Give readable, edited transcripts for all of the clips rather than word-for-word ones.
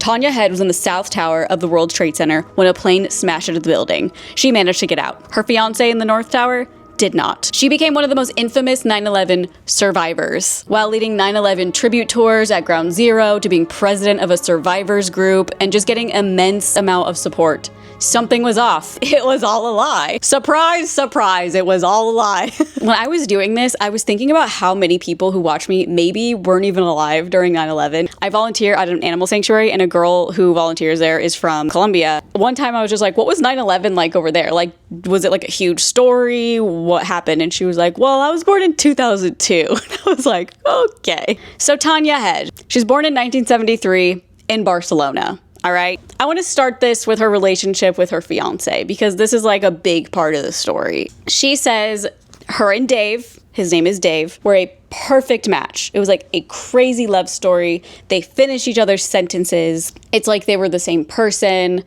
Tania Head was in the South Tower of the World Trade Center when a plane smashed into the building. She managed to get out. Her fiancé in the North Tower did not. She became one of the most infamous 9/11 survivors, while leading 9/11 tribute tours at Ground Zero, to being president of a survivors group, and just getting immense amount of support. Something was off. It was all a lie. Surprise, surprise, it was all a lie. When I was doing this, I was thinking about how many people who watch me maybe weren't even alive during 9/11. I volunteer at an animal sanctuary, and a girl who volunteers there is from Colombia. One time I was just like, what was 9/11 like over there? Like, was it like a huge story? What happened? And she was like, well, I was born in 2002. I was like, okay. So Tania Head, she's born in 1973 in Barcelona. All right. I want to start this with her relationship with her fiance, because this is like a big part of the story. She says her and Dave, his name is Dave, were a perfect match. It was like a crazy love story. They finished each other's sentences. It's like they were the same person.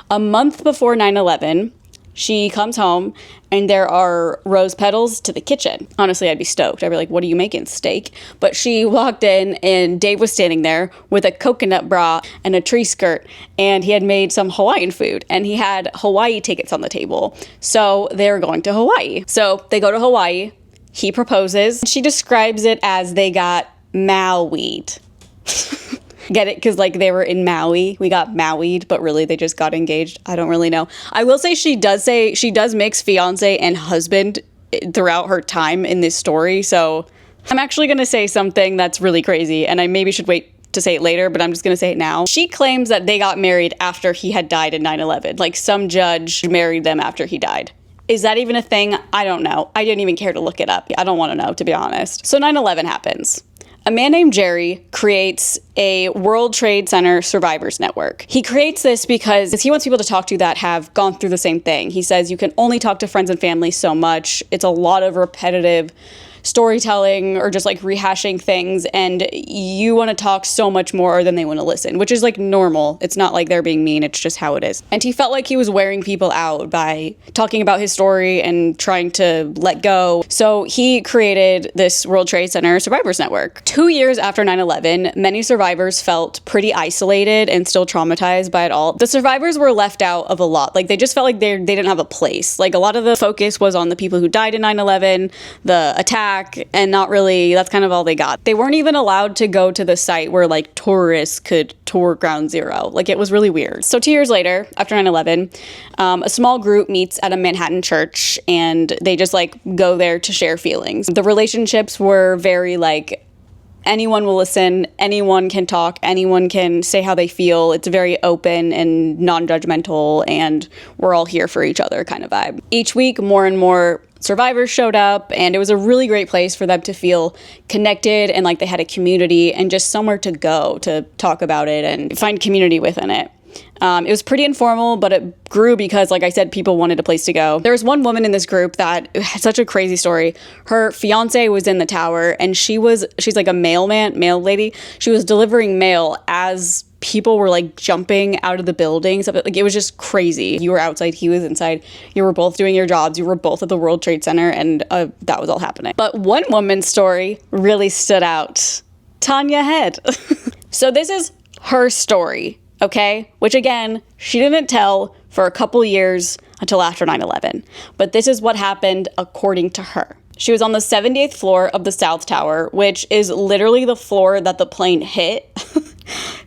A month before 9/11, she comes home and there are rose petals to the kitchen. Honestly, I'd be stoked. I'd be like, what are you making, steak? But she walked in and Dave was standing there with a coconut bra and a tree skirt, and he had made some Hawaiian food, and he had Hawaii tickets on the table. So they're going to Hawaii. So they go to Hawaii. He proposes. She describes it as they got Maui'd. Get it? Because like they were in Maui. We got Maui'd, but really they just got engaged. I don't really know. I will say she does mix fiance and husband throughout her time in this story. So I'm actually going to say something that's really crazy, and I maybe should wait to say it later, but I'm just going to say it now. She claims that they got married after he had died in 9/11. Like some judge married them after he died. Is that even a thing? I don't know. I didn't even care to look it up. I don't want to know, to be honest. So 9/11 happens. A man named Jerry creates a World Trade Center survivors network. He creates this because he wants people to talk to that have gone through the same thing. He says you can only talk to friends and family so much. It's a lot of repetitive storytelling or just like rehashing things, and you want to talk so much more than they want to listen, which is like normal. It's not like they're being mean, it's just how it is. And he felt like he was wearing people out by talking about his story and trying to let go. So he created this World Trade Center Survivors Network. 2 years after 9/11, many survivors felt pretty isolated and still traumatized by it all. The survivors were left out of a lot. Like they just felt like they didn't have a place. Like a lot of the focus was on the people who died in 9/11, the attack, and not really, that's kind of all they got. They weren't even allowed to go to the site where like tourists could tour Ground Zero. Like it was really weird. So 2 years later, after 9/11, a small group meets at a Manhattan church, and they just like go there to share feelings. The relationships were very like, anyone will listen, anyone can talk, anyone can say how they feel. It's very open and non-judgmental, and we're all here for each other kind of vibe. Each week, more and more survivors showed up, and it was a really great place for them to feel connected and like they had a community and just somewhere to go to talk about it and find community within it. It was pretty informal, but it grew because, like I said, people wanted a place to go. There was one woman in this group that had such a crazy story. Her fiance was in the tower, and she's like a mail lady. She was delivering mail as people were like jumping out of the building. So like it was just crazy. You were outside, he was inside. You were both doing your jobs. You were both at the World Trade Center, and that was all happening. But one woman's story really stood out. Tania Head. So this is her story. Okay, which again, she didn't tell for a couple years until after 9/11. But this is what happened according to her. She was on the 78th floor of the South Tower, which is literally the floor that the plane hit.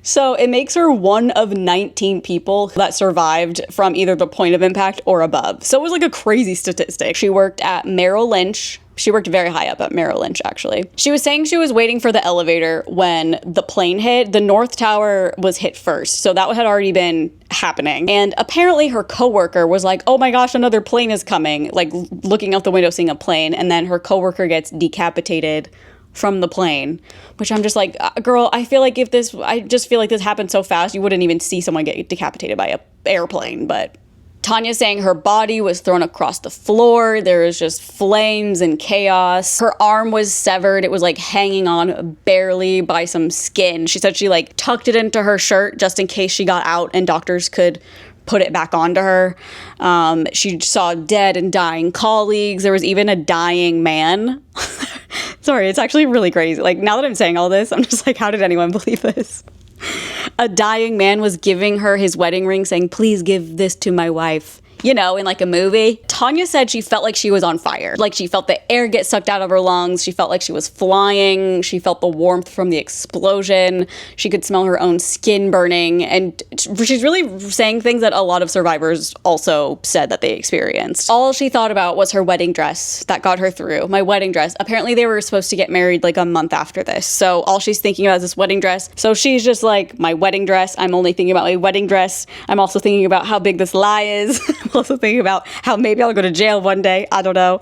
So it makes her one of 19 people that survived from either the point of impact or above. So it was like a crazy statistic. She worked at Merrill Lynch. She worked very high up at Merrill Lynch, actually. She was saying she was waiting for the elevator when the plane hit. The North Tower was hit first, so that had already been happening. And apparently her coworker was like, oh my gosh, another plane is coming, like looking out the window seeing a plane, and then her coworker gets decapitated from the plane, which I'm just like, girl, I just feel like this happened so fast, you wouldn't even see someone get decapitated by an airplane. But Tania's saying her body was thrown across the floor. There was just flames and chaos. Her arm was severed. It was like hanging on barely by some skin. She said she like tucked it into her shirt just in case she got out and doctors could put it back onto her. She saw dead and dying colleagues. There was even a dying man. Sorry, it's actually really crazy. Like, now that I'm saying all this, I'm just like, how did anyone believe this? A dying man was giving her his wedding ring saying, please give this to my wife. You know, in like a movie. Tania said she felt like she was on fire. Like she felt the air get sucked out of her lungs. She felt like she was flying. She felt the warmth from the explosion. She could smell her own skin burning. And she's really saying things that a lot of survivors also said that they experienced. All she thought about was her wedding dress that got her through. My wedding dress. Apparently they were supposed to get married like a month after this. So all she's thinking about is this wedding dress. So she's just like, my wedding dress. I'm only thinking about my wedding dress. I'm also thinking about how big this lie is. Also thinking about how maybe I'll go to jail one day. I don't know.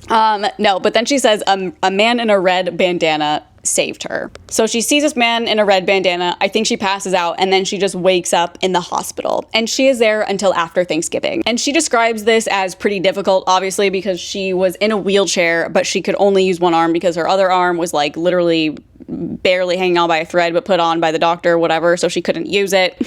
No, but then she says a man in a red bandana saved her. So she sees this man in a red bandana. I think she passes out and then she just wakes up in the hospital. And she is there until after Thanksgiving. And she describes this as pretty difficult, obviously, because she was in a wheelchair, but she could only use one arm because her other arm was like literally barely hanging on by a thread, but put on by the doctor or whatever. So she couldn't use it.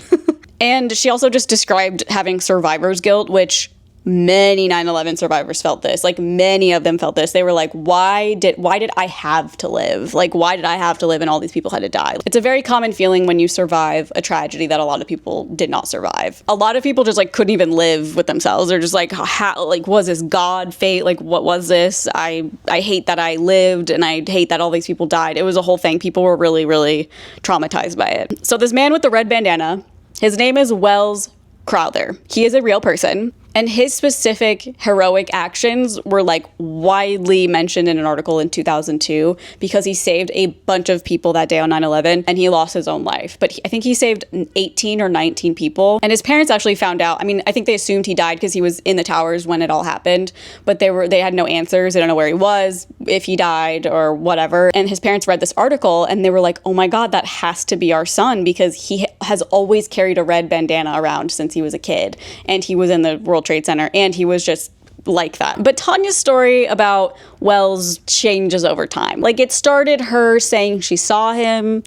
And she also just described having survivor's guilt, which many 9/11 survivors felt this. Like many of them felt this. They were like, why did I have to live? Like, why did I have to live and all these people had to die? It's a very common feeling when you survive a tragedy that a lot of people did not survive. A lot of people just like couldn't even live with themselves. They're just like, how, like, was this God, fate? Like, what was this? I hate that I lived and I hate that all these people died. It was a whole thing. People were really, really traumatized by it. So this man with the red bandana, his name is Wells Crowther. He is a real person. And his specific heroic actions were like widely mentioned in an article in 2002 because he saved a bunch of people that day on 9/11 and he lost his own life. But I think he saved 18 or 19 people. And his parents actually found out. I mean, I think they assumed he died because he was in the towers when it all happened, but they had no answers. They don't know where he was, if he died or whatever. And his parents read this article and they were like, oh my God, that has to be our son because he has always carried a red bandana around since he was a kid. And he was in the World Trade Center and he was just like that. But Tania's story about Wells changes over time. Like it started her saying she saw him,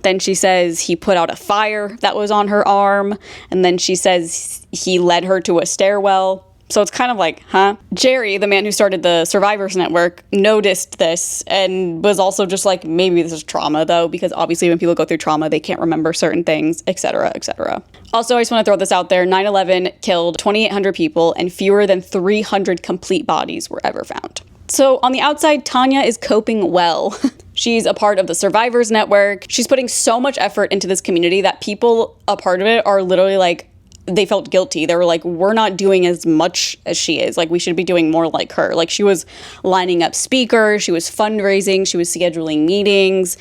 then she says he put out a fire that was on her arm, and then she says he led her to a stairwell. So it's kind of like, huh? Jerry, the man who started the Survivors Network, noticed this and was also just like, maybe this is trauma though, because obviously when people go through trauma, they can't remember certain things, etc., etc. Also, I just want to throw this out there. 9/11 killed 2,800 people and fewer than 300 complete bodies were ever found. So on the outside, Tania is coping well. She's a part of the Survivors Network. She's putting so much effort into this community that people a part of it are literally like, they felt guilty. They were like, we're not doing as much as she is. Like, we should be doing more like her. Like, she was lining up speakers. She was fundraising. She was scheduling meetings.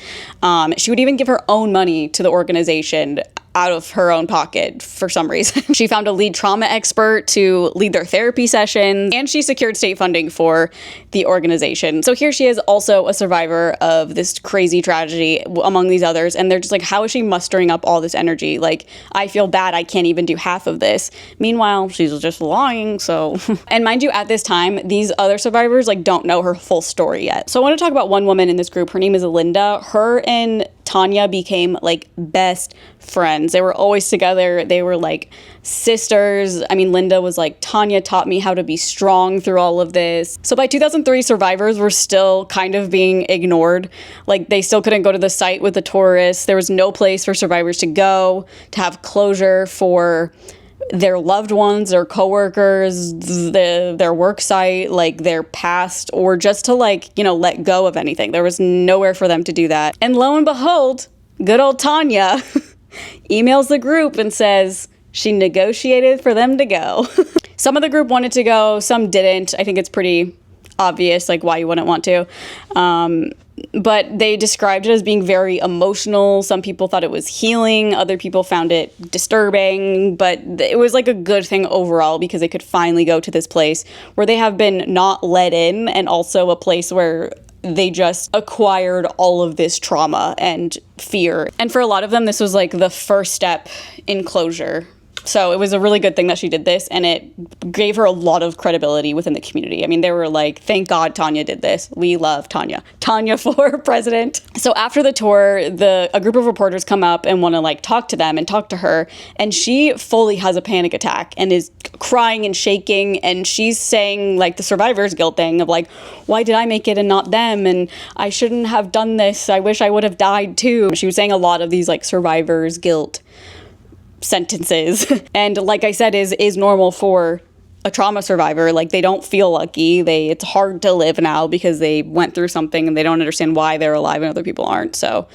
She would even give her own money to the organization out of her own pocket for some reason. She found a lead trauma expert to lead their therapy sessions, and she secured state funding for the organization. So here she is, also a survivor of this crazy tragedy among these others, and they're just like, how is she mustering up all this energy? Like, I feel bad, I can't even do half of this. Meanwhile, she's just lying, so. And mind you, at this time, these other survivors like don't know her full story yet. So I want to talk about one woman in this group. Her name is Linda. Her and Tania became like best friends. They were always together. They were like sisters. I mean, Linda was like, Tania taught me how to be strong through all of this. So by 2003, survivors were still kind of being ignored. Like they still couldn't go to the site with the tourists. There was no place for survivors to go to have closure for their loved ones, their coworkers, their work site, like their past, or just to like, you know, let go of anything. There was nowhere for them to do that. And lo and behold, good old Tania emails the group and says she negotiated for them to go. Some of the group wanted to go, some didn't. I think it's pretty obvious like why you wouldn't want to. But they described it as being very emotional. Some people thought it was healing. Other people found it disturbing. But it was like a good thing overall because they could finally go to this place where they have been not let in, and also a place where they just acquired all of this trauma and fear. And for a lot of them, this was like the first step in closure. So it was a really good thing that she did this, and it gave her a lot of credibility within the community. I mean, they were like, thank God Tania did this. We love Tania. Tania for president. So after the tour, a group of reporters come up and want to like talk to them and talk to her, and she fully has a panic attack and is like crying and shaking, and she's saying like the survivor's guilt thing of like, why did I make it and not them, and I shouldn't have done this, I wish I would have died too. She was saying a lot of these like survivor's guilt sentences and like I said is normal for a trauma survivor. Like, they don't feel lucky. It's hard to live now because they went through something and they don't understand why they're alive and other people aren't. So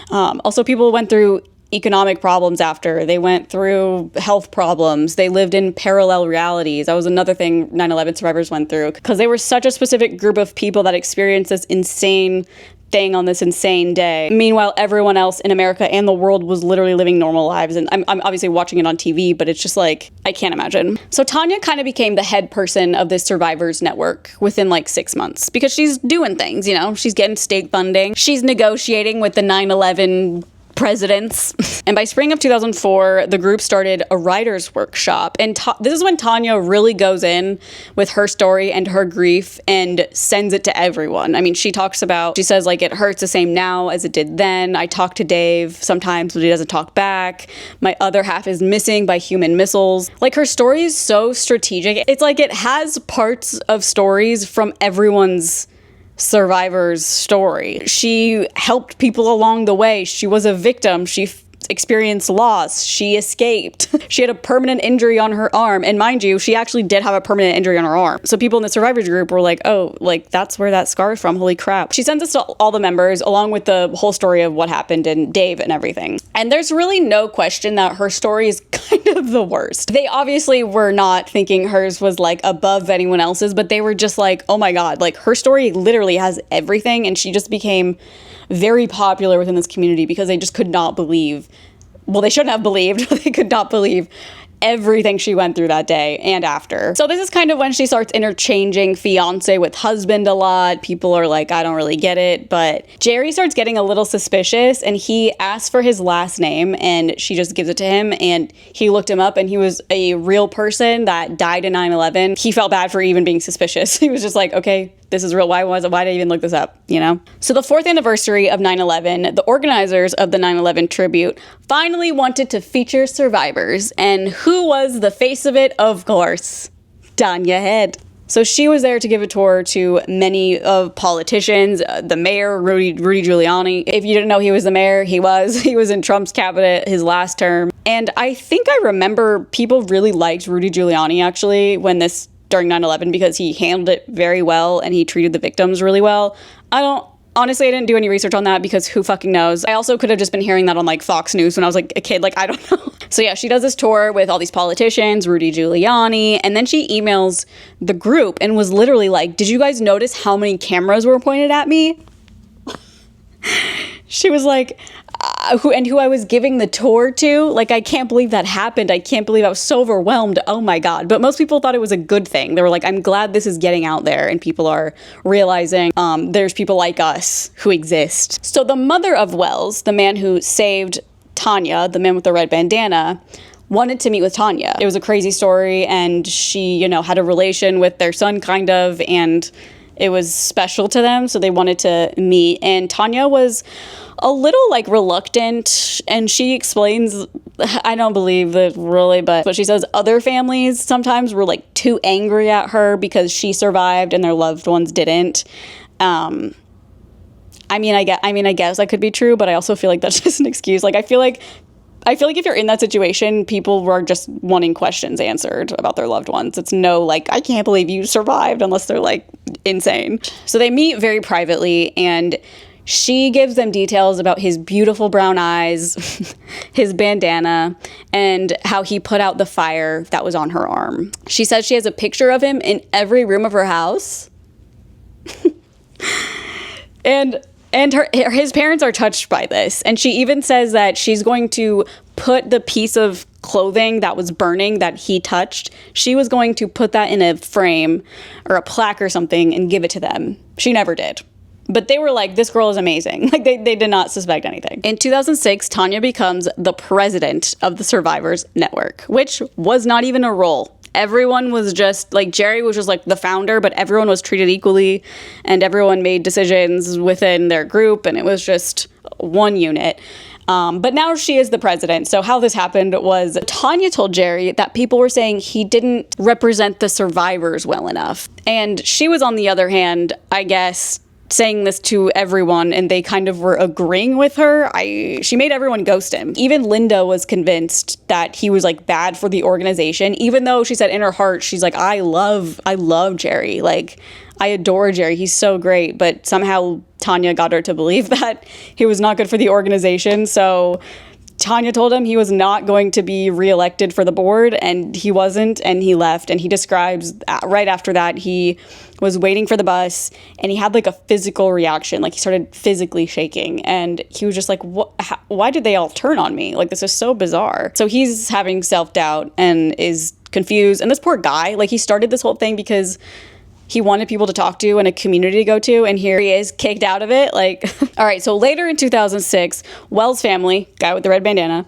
also people went through economic problems after. They went through health problems. They lived in parallel realities. That was another thing 9/11 survivors went through, because they were such a specific group of people that experienced this insane thing on this insane day. Meanwhile, everyone else in America and the world was literally living normal lives. And I'm obviously watching it on TV, but it's just like, I can't imagine. So Tania kind of became the head person of this survivors network within like 6 months, because she's doing things, you know, she's getting state funding. She's negotiating with the 9/11 presidents. And by spring of 2004, the group started a writer's workshop. And this is when Tania really goes in with her story and her grief and sends it to everyone. I mean, she says like, it hurts the same now as it did then. I talk to Dave sometimes, but he doesn't talk back. My other half is missing by human missiles. Like, her story is so strategic. It's like it has parts of stories from everyone's survivor's story. She helped people along the way. She was a victim. She experienced loss. She escaped. She had a permanent injury on her arm. And mind you, she actually did have a permanent injury on her arm. So people in the survivors group were like, oh, like, that's where that scar is from. Holy crap. She sends this to all the members, along with the whole story of what happened and Dave and everything. And there's really no question that her story is kind of the worst. They obviously were not thinking hers was like above anyone else's, but they were just like, oh my God, like, her story literally has everything. And she just became very popular within this community because they just could not believe, well, they shouldn't have believed, but they could not believe everything she went through that day and after. So this is kind of when she starts interchanging fiance with husband a lot. People are like, I don't really get it. But Jerry starts getting a little suspicious, and he asks for his last name, and she just gives it to him. And he looked him up, and he was a real person that died in 9/11. He felt bad for even being suspicious. He was just like, okay, this is real. Why did I even look this up? You know? So the 4th anniversary of 9/11, the organizers of the 9/11 tribute finally wanted to feature survivors. And who was the face of it? Of course, Tania Head. So she was there to give a tour to many of politicians, the mayor, Rudy Giuliani. If you didn't know he was the mayor, he was in Trump's cabinet his last term. And I think I remember people really liked Rudy Giuliani actually during 9/11, because he handled it very well and he treated the victims really well. Honestly, I didn't do any research on that because who fucking knows? I also could have just been hearing that on like Fox News when I was like a kid, like, I don't know. So yeah, she does this tour with all these politicians, Rudy Giuliani, and then she emails the group and was literally like, did you guys notice how many cameras were pointed at me? She was like, who I was giving the tour to. Like, I can't believe that happened. I can't believe I was so overwhelmed. Oh my God. But most people thought it was a good thing. They were like, I'm glad this is getting out there and people are realizing there's people like us who exist. So the mother of Wells, the man who saved Tania, the man with the red bandana, wanted to meet with Tania. It was a crazy story, and she, had a relation with their son kind of, and it was special to them, so they wanted to meet. And Tania was a little like reluctant, and she explains, I don't believe it really, but she says other families sometimes were like too angry at her because she survived and their loved ones didn't. I guess that could be true, but I also feel like that's just an excuse. Like, I feel like if you're in that situation, people were just wanting questions answered about their loved ones. It's no, like, I can't believe you survived, unless they're like insane. So they meet very privately, and she gives them details about his beautiful brown eyes, his bandana, and how he put out the fire that was on her arm. She says she has a picture of him in every room of her house. And his parents are touched by this. And she even says that she's going to put the piece of clothing that was burning that he touched, she was going to put that in a frame or a plaque or something and give it to them. She never did. But they were like, this girl is amazing. Like, they did not suspect anything. In 2006, Tania becomes the president of the Survivors Network, which was not even a role. Everyone was just, like, Jerry was just, like, the founder, but everyone was treated equally, and everyone made decisions within their group, and it was just one unit. But now she is the president. So how this happened was Tania told Jerry that people were saying he didn't represent the survivors well enough. And she was, on the other hand, I guess, saying this to everyone, and they kind of were agreeing with her. She made everyone ghost him. Even Linda was convinced that he was like bad for the organization, even though she said in her heart, she's like, I love Jerry. Like, I adore Jerry. He's so great. But somehow Tania got her to believe that he was not good for the organization. So Tania told him he was not going to be reelected for the board, and he wasn't, and he left. And he describes right after that, he was waiting for the bus, and he had like a physical reaction. Like, he started physically shaking, and he was just like, what? Why did they all turn on me? Like, this is so bizarre. So he's having self-doubt and is confused. And this poor guy, like, he started this whole thing because he wanted people to talk to and a community to go to, and here he is kicked out of it. Like, all right, so later in 2006, Wells' family, guy with the red bandana,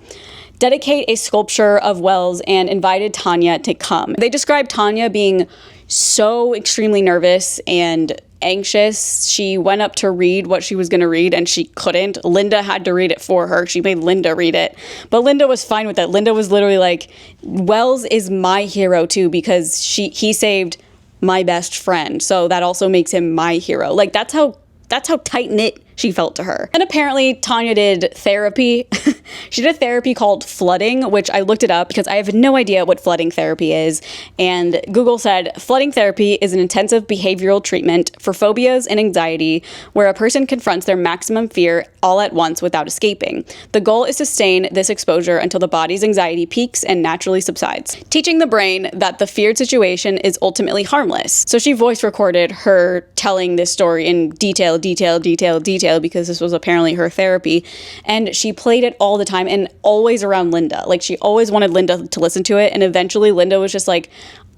dedicate a sculpture of Wells and invited Tania to come. They described Tania being so extremely nervous and anxious. She went up to read what she was going to read, and she couldn't. Linda had to read it for her. She made Linda read it, but Linda was fine with it. Linda was literally like, Wells is my hero too, because he saved my best friend, so that also makes him my hero. Like, that's how tight-knit she felt to her. And apparently Tania did therapy. She did a therapy called flooding, which I looked it up because I have no idea what flooding therapy is. And Google said, flooding therapy is an intensive behavioral treatment for phobias and anxiety where a person confronts their maximum fear all at once without escaping. The goal is to sustain this exposure until the body's anxiety peaks and naturally subsides, teaching the brain that the feared situation is ultimately harmless. So she voice recorded her telling this story in detail, because this was apparently her therapy, and she played it all the time and always around Linda. Like, she always wanted Linda to listen to it, and eventually Linda was just like,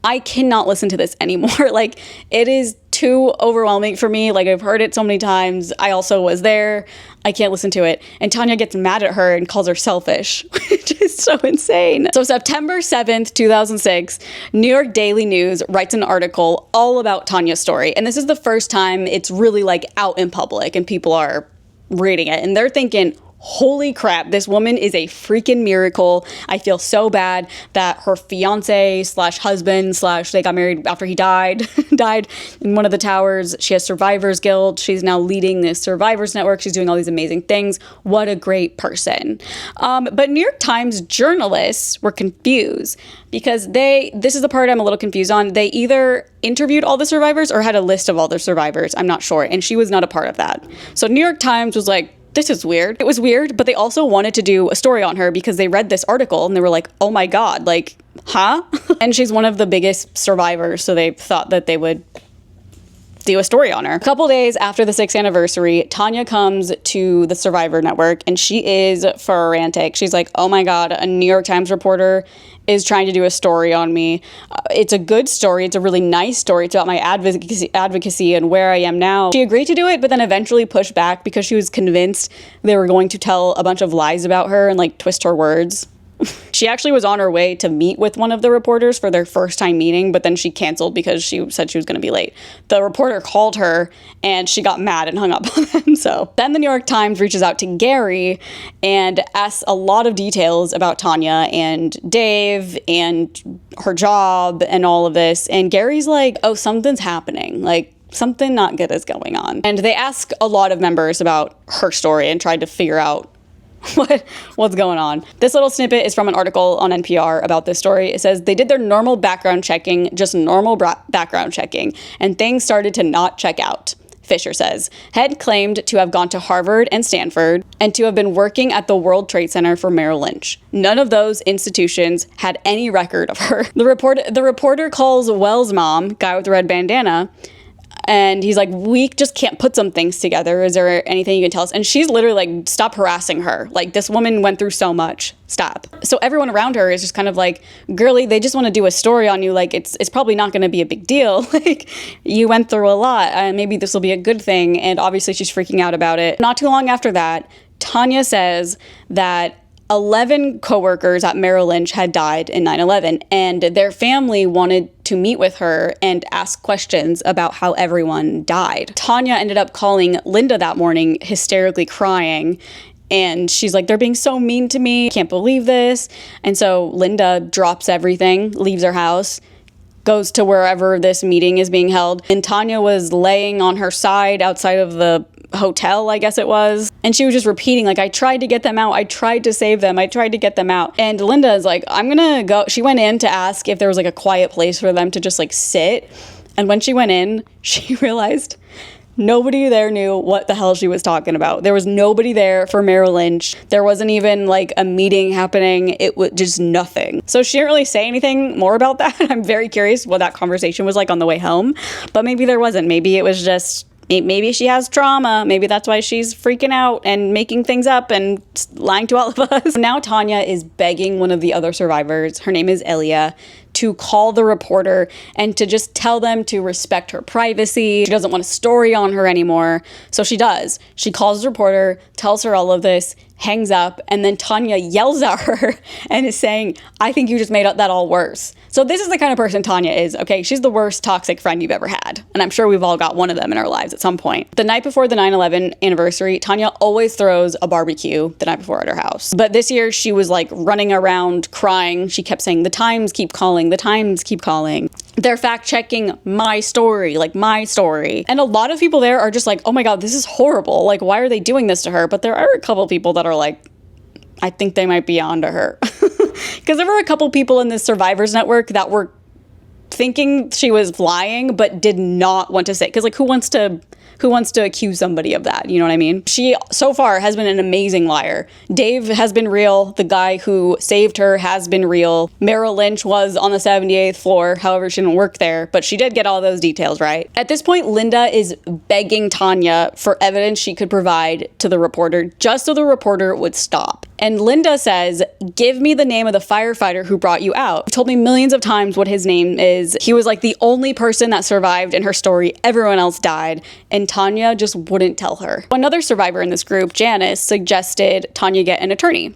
I cannot listen to this anymore. Like, it is too overwhelming for me. Like, I've heard it so many times. I also was there. I can't listen to it. And Tania gets mad at her and calls her selfish, which is so insane. So September 7th, 2006, New York Daily News writes an article all about Tania's story. And this is the first time it's really like out in public and people are reading it. And they're thinking, holy crap, this woman is a freaking miracle. I feel so bad that her fiance slash husband slash they got married after he died in one of the towers. She has survivor's guilt. She's now leading this survivors network. She's doing all these amazing things. What a great person. But New York Times journalists were confused because this is the part I'm a little confused on. They either interviewed all the survivors or had a list of all the survivors. I'm not sure. And she was not a part of that. So New York Times was like, this is weird. It was weird, but they also wanted to do a story on her because they read this article and they were like, oh my God, like, huh? And she's one of the biggest survivors, so they thought that they would do a story on her. A couple days after the 6th anniversary, Tania comes to the Survivor Network and she is frantic. She's like, oh my God, a New York Times reporter is trying to do a story on me. It's a good story. It's a really nice story. It's about my advocacy and where I am now. She agreed to do it, but then eventually pushed back because she was convinced they were going to tell a bunch of lies about her and like twist her words. She actually was on her way to meet with one of the reporters for their first time meeting, but then she canceled because she said she was going to be late. The reporter called her and she got mad and hung up on them. So then the New York Times reaches out to Gary and asks a lot of details about Tania and Dave and her job and all of this. And Gary's like, oh, something's happening. Like, something not good is going on. And they ask a lot of members about her story and tried to figure out what's going on. This little snippet is from an article on NPR about this story. It says, they did their normal background checking, just normal background checking, and things started to not check out. Fisher says, Head claimed to have gone to Harvard and Stanford and to have been working at the World Trade Center for Merrill Lynch. None of those institutions had any record of her. The reporter calls Wells' mom, guy with the red bandana, and he's like, we just can't put some things together. Is there anything you can tell us? And she's literally like, stop harassing her. Like, this woman went through so much. Stop. So everyone around her is just kind of like, girly, they just want to do a story on you. Like, it's probably not going to be a big deal. Like, you went through a lot. Maybe this will be a good thing. And obviously she's freaking out about it. Not too long after that, Tania says that 11 coworkers at Merrill Lynch had died in 9/11, and their family wanted to meet with her and ask questions about how everyone died. Tania ended up calling Linda that morning, hysterically crying, And she's like, they're being so mean to me. I can't believe this. And so Linda drops everything, leaves her house, goes to wherever this meeting is being held. And Tania was laying on her side outside of the hotel, I guess it was. And she was just repeating, like, I tried to get them out. I tried to save them. I tried to get them out. And Linda is like, I'm gonna go. She went in to ask if there was like a quiet place for them to just like sit. And when she went in, she realized nobody there knew what the hell she was talking about. There was nobody there for Merrill Lynch. There wasn't even like a meeting happening. It was just nothing. So she didn't really say anything more about that. I'm very curious what that conversation was like on the way home. But maybe there wasn't. Maybe it was just, maybe she has trauma. Maybe that's why she's freaking out and making things up and lying to all of us. Now Tania is begging one of the other survivors, her name is Elia, to call the reporter and to just tell them to respect her privacy. She doesn't want a story on her anymore. So she does. She calls the reporter, tells her all of this, hangs up, and then Tania yells at her and is saying, I think you just made that all worse. So this is the kind of person Tania is, okay? She's the worst toxic friend you've ever had. And I'm sure we've all got one of them in our lives at some point. The night before the 9/11 anniversary, Tania always throws a barbecue the night before at her house. But this year she was like running around crying. She kept saying, the Times keep calling, the Times keep calling. They're fact checking my story, like my story. And a lot of people there are just like, oh my God, this is horrible. Like, why are they doing this to her? But there are a couple people that are like, I think they might be onto her. Because there were a couple people in this survivors network that were thinking she was lying, but did not want to say, because like who wants to accuse somebody of that? You know what I mean? She so far has been an amazing liar. Dave has been real. The guy who saved her has been real. Merrill Lynch was on the 78th floor. However, she didn't work there, but she did get all those details right. At this point, Linda is begging Tania for evidence she could provide to the reporter, just so the reporter would stop. And Linda says, give me the name of the firefighter who brought you out. He told me millions of times what his name is. He was like the only person that survived in her story. Everyone else died. And Tania just wouldn't tell her. Another survivor in this group, Janice, suggested Tania get an attorney.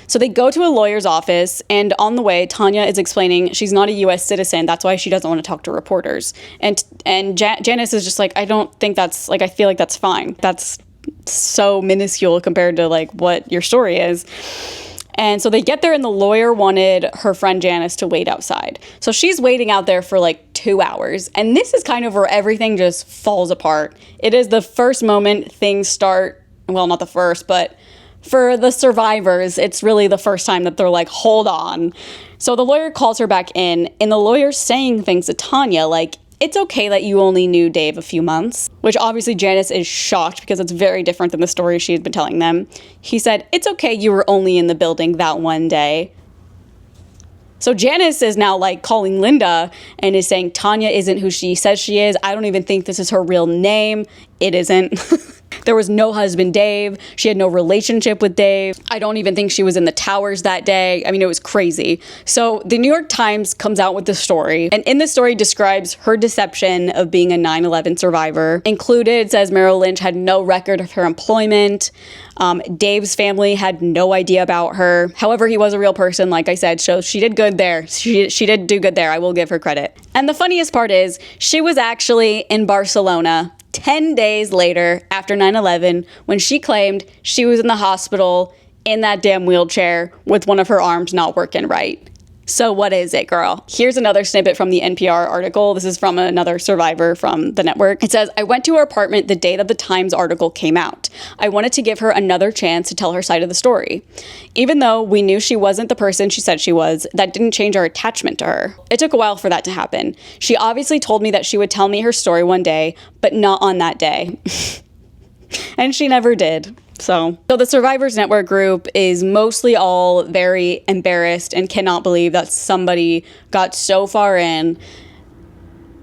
So they go to a lawyer's office, and on the way, Tania is explaining she's not a U.S. citizen. That's why she doesn't want to talk to reporters. And Janice is just like, I don't think that's, like, I feel like that's fine. That's so minuscule compared to, like, what your story is. And so they get there, and the lawyer wanted her friend Janice to wait outside. So she's waiting out there for like 2 hours. And this is kind of where everything just falls apart. It is the first moment things start, well, not the first, but for the survivors, it's really the first time that they're like, hold on. So the lawyer calls her back in, and the lawyer's saying things to Tania like, it's okay that you only knew Dave a few months, which obviously Janice is shocked because it's very different than the story she had been telling them. He said, it's okay you were only in the building that one day. So Janice is now like calling Linda and is saying Tania isn't who she says she is. I don't even think this is her real name. It isn't. There was no husband, Dave. She had no relationship with Dave. I don't even think she was in the towers that day. I mean, it was crazy. So the New York Times comes out with the story, and in the story describes her deception of being a 9/11 survivor. Included says Merrill Lynch had no record of her employment. Dave's family had no idea about her. However, he was a real person, like I said, so she did good there. She did do good there. I will give her credit. And the funniest part is she was actually in Barcelona 10 days later after 9/11 when she claimed she was in the hospital in that damn wheelchair with one of her arms not working right. So what is it, girl? Here's another snippet from the NPR article. This is from another survivor from the network. It says, I went to her apartment the day that the Times article came out. I wanted to give her another chance to tell her side of the story. Even though we knew she wasn't the person she said she was, that didn't change our attachment to her. It took a while for that to happen. She obviously told me that she would tell me her story one day, but not on that day. And she never did. So the Survivors Network group is mostly all very embarrassed and cannot believe that somebody got so far in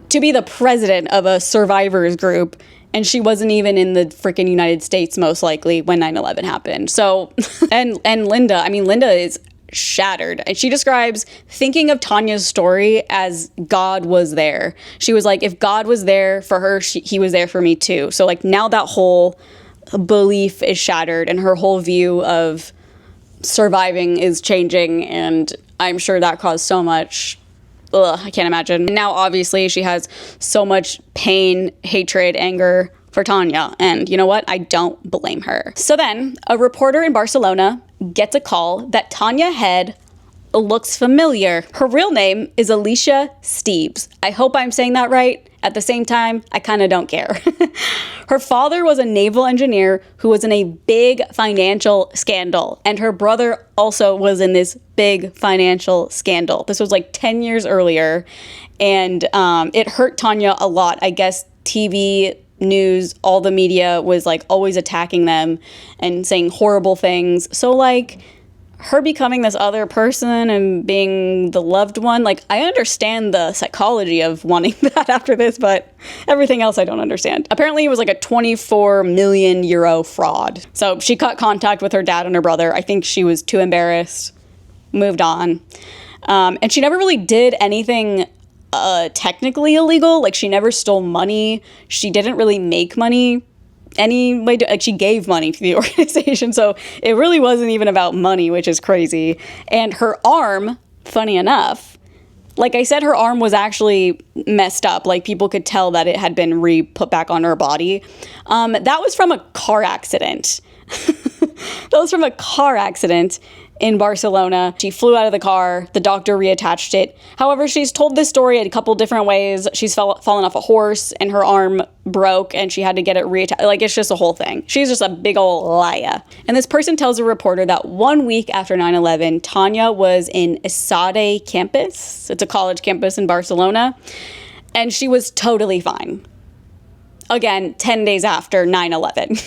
to be the president of a survivors group, and she wasn't even in the freaking United States, most likely, when 9/11 happened. So, and Linda is shattered. And she describes thinking of Tania's story as God was there. She was like, if God was there for her, he was there for me too. So like now that whole belief is shattered and her whole view of surviving is changing, and I'm sure that caused so much I can't imagine. Now obviously she has so much pain, hatred, anger for Tania. And you know what? I don't blame her. So then a reporter in Barcelona gets a call that Tania Head looks familiar. Her real name is Alicia Steves. I hope I'm saying that right. At the same time, I kind of don't care. Her father was a naval engineer who was in a big financial scandal, and her brother also was in this big financial scandal. This was like 10 years earlier, and it hurt Tania a lot. I guess TV, news, all the media was like always attacking them and saying horrible things. So like, her becoming this other person and being the loved one, like, I understand the psychology of wanting that after this, but everything else I don't understand. Apparently it was like a 24 million euro fraud. So she cut contact with her dad and her brother. I think she was too embarrassed, moved on. And she never really did anything technically illegal. Like, she never stole money. She didn't really make money anyway. Like, she gave money to the organization, so it really wasn't even about money, which is crazy. And her arm, funny enough, like I said, her arm was actually messed up. Like, people could tell that it had been put back on her body. That was from a car accident. That was from a car accident in Barcelona. She flew out of the car. The doctor reattached it. However, she's told this story a couple different ways. She's fallen off a horse and her arm broke and she had to get it reattached. Like, it's just a whole thing. She's just a big old liar. And this person tells a reporter that 1 week after 9/11, Tania was in ESADE campus. It's a college campus in Barcelona. And she was totally fine. Again, 10 days after 9/11.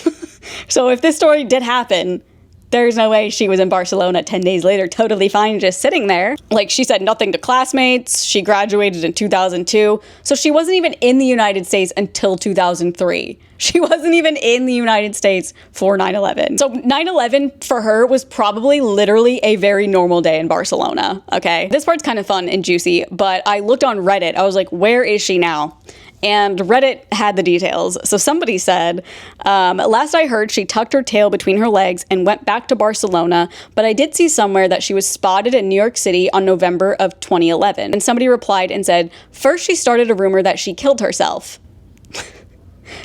So if this story did happen, there's no way she was in Barcelona 10 days later, totally fine, just sitting there. Like, she said nothing to classmates. She graduated in 2002. So she wasn't even in the United States until 2003. She wasn't even in the United States for 9/11. So 9/11 for her was probably literally a very normal day in Barcelona, okay? This part's kind of fun and juicy, but I looked on Reddit. I was like, where is she now? And Reddit had the details. So somebody said, last I heard, she tucked her tail between her legs and went back to Barcelona, but I did see somewhere that she was spotted in New York City on November of 2011. And somebody replied and said, first she started a rumor that she killed herself.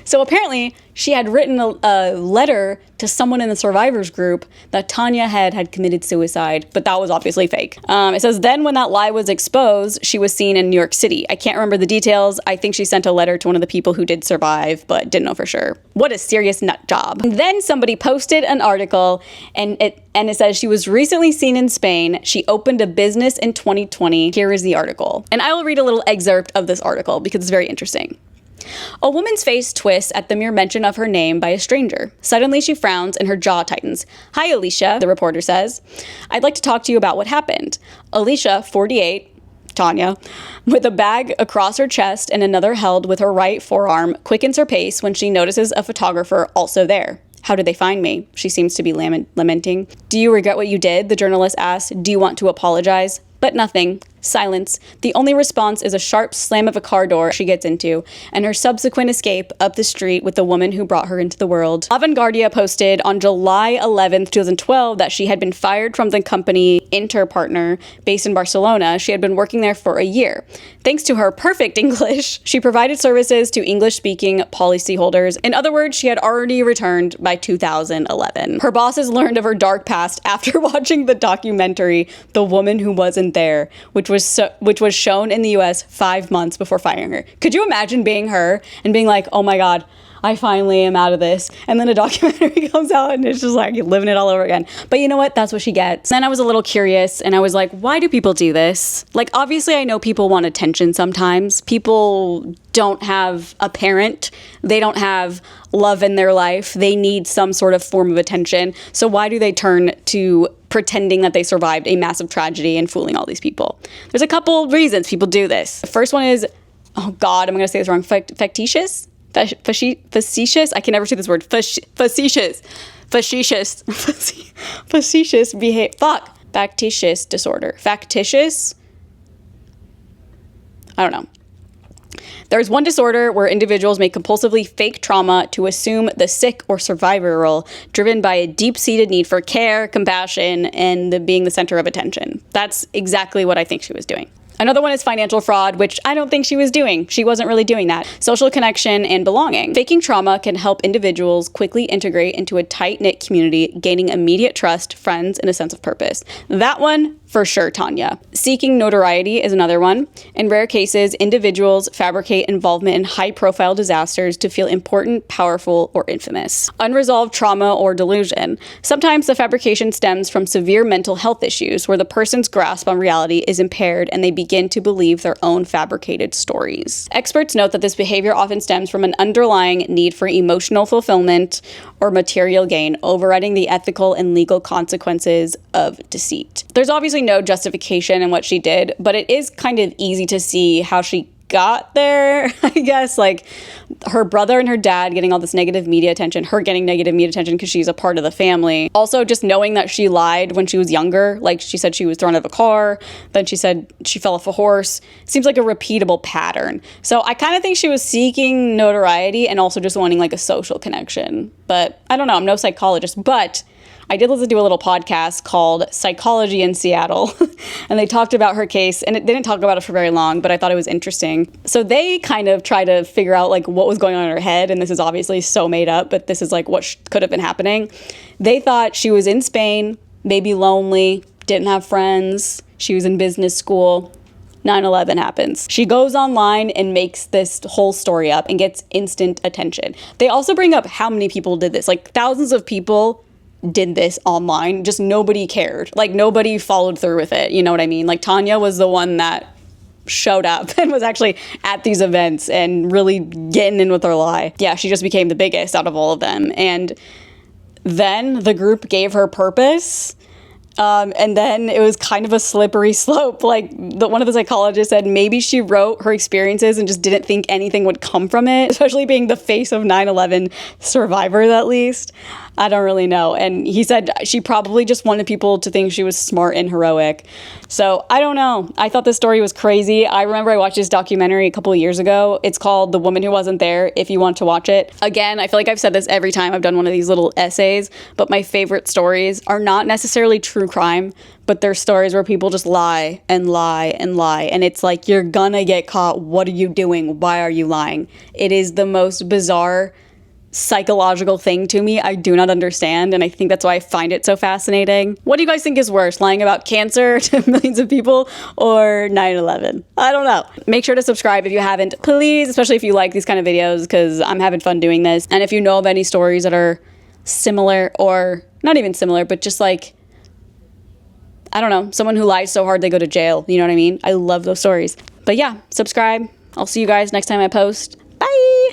So apparently she had written a letter to someone in the survivors group that Tania had committed suicide, but that was obviously fake. It says, then when that lie was exposed, she was seen in New York City. I can't remember the details. I think she sent a letter to one of the people who did survive, but didn't know for sure. What a serious nut job. And then somebody posted an article and it says she was recently seen in Spain. She opened a business in 2020. Here is the article. And I will read a little excerpt of this article because it's very interesting. A woman's face twists at the mere mention of her name by a stranger. Suddenly she frowns and her jaw tightens. Hi, Alicia, the reporter says. I'd like to talk to you about what happened. Alicia, 48, Tania, with a bag across her chest and another held with her right forearm, quickens her pace when she notices a photographer also there. How did they find me? She seems to be lamenting. Do you regret what you did? The journalist asked. Do you want to apologize? But nothing. Silence. The only response is a sharp slam of a car door she gets into, and her subsequent escape up the street with the woman who brought her into the world. Avanguardia posted on July 11th, 2012 that she had been fired from the company Interpartner, based in Barcelona. She had been working there for a year. Thanks to her perfect English, she provided services to English-speaking policyholders. In other words, she had already returned by 2011. Her bosses learned of her dark past after watching the documentary The Woman Who Wasn't There, which was shown in the US 5 months before firing her. Could you imagine being her and being like, oh my God, I finally am out of this. And then a documentary comes out and it's just like you're living it all over again. But you know what? That's what she gets. Then I was a little curious and I was like, why do people do this? Like, obviously I know people want attention sometimes. People don't have a parent. They don't have love in their life. They need some sort of form of attention. So why do they turn to pretending that they survived a massive tragedy and fooling all these people? There's a couple reasons people do this. The first one is, oh God, I'm going to say this wrong, facetious? Facetious? I can never say this word. Facetious behavior. Factitious disorder. Factitious? I don't know. There's one disorder where individuals make compulsively fake trauma to assume the sick or survivor role, driven by a deep-seated need for care, compassion, and being the center of attention. That's exactly what I think she was doing. Another one is financial fraud, which I don't think she was doing. She wasn't really doing that. Social connection and belonging. Faking trauma can help individuals quickly integrate into a tight-knit community, gaining immediate trust, friends, and a sense of purpose. That one, for sure, Tania. Seeking notoriety is another one. In rare cases, individuals fabricate involvement in high-profile disasters to feel important, powerful, or infamous. Unresolved trauma or delusion. Sometimes the fabrication stems from severe mental health issues where the person's grasp on reality is impaired and they begin to believe their own fabricated stories. Experts note that this behavior often stems from an underlying need for emotional fulfillment or material gain, overriding the ethical and legal consequences of deceit. There's obviously no justification in what she did, but it is kind of easy to see how she got there, I guess. Like, her brother and her dad getting all this negative media attention, her getting negative media attention because she's a part of the family. Also, just knowing that she lied when she was younger. Like, she said she was thrown out of a car, then she said she fell off a horse. Seems like a repeatable pattern. So I kind of think she was seeking notoriety and also just wanting like a social connection. But I don't know, I'm no psychologist, but I did listen to a little podcast called Psychology in Seattle, and they talked about her case, and they didn't talk about it for very long, but I thought it was interesting. So they kind of try to figure out like what was going on in her head, and this is obviously so made up, but this is like what could have been happening. They thought she was in Spain, maybe lonely, didn't have friends, she was in business school. 9/11 happens. She goes online and makes this whole story up and gets instant attention. They also bring up how many people did this. Like, thousands of people did this online, just nobody cared. Like, nobody followed through with it, you know what I mean? Like, Tania was the one that showed up and was actually at these events and really getting in with her lie. Yeah, she just became the biggest out of all of them. And then the group gave her purpose. And then it was kind of a slippery slope. Like, one of the psychologists said maybe she wrote her experiences and just didn't think anything would come from it, especially being the face of 9/11 survivors, at least. I don't really know. And he said she probably just wanted people to think she was smart and heroic. So I don't know. I thought this story was crazy. I remember I watched this documentary a couple of years ago. It's called The Woman Who Wasn't There, if you want to watch it. Again, I feel like I've said this every time I've done one of these little essays, but my favorite stories are not necessarily true crime, but they're stories where people just lie and lie and lie. And it's like, you're gonna get caught. What are you doing? Why are you lying? It is the most bizarre psychological thing to me. I do not understand, and I think that's why I find it so fascinating. What do you guys think is worse, lying about cancer to millions of people or 9/11? I don't know. Make sure to subscribe if you haven't, please, especially if you like these kind of videos, because I'm having fun doing this. And if you know of any stories that are similar, or not even similar, but just like, I don't know, someone who lies so hard they go to jail, you know what I mean? I love those stories. But yeah, subscribe. I'll see you guys next time I post. Bye!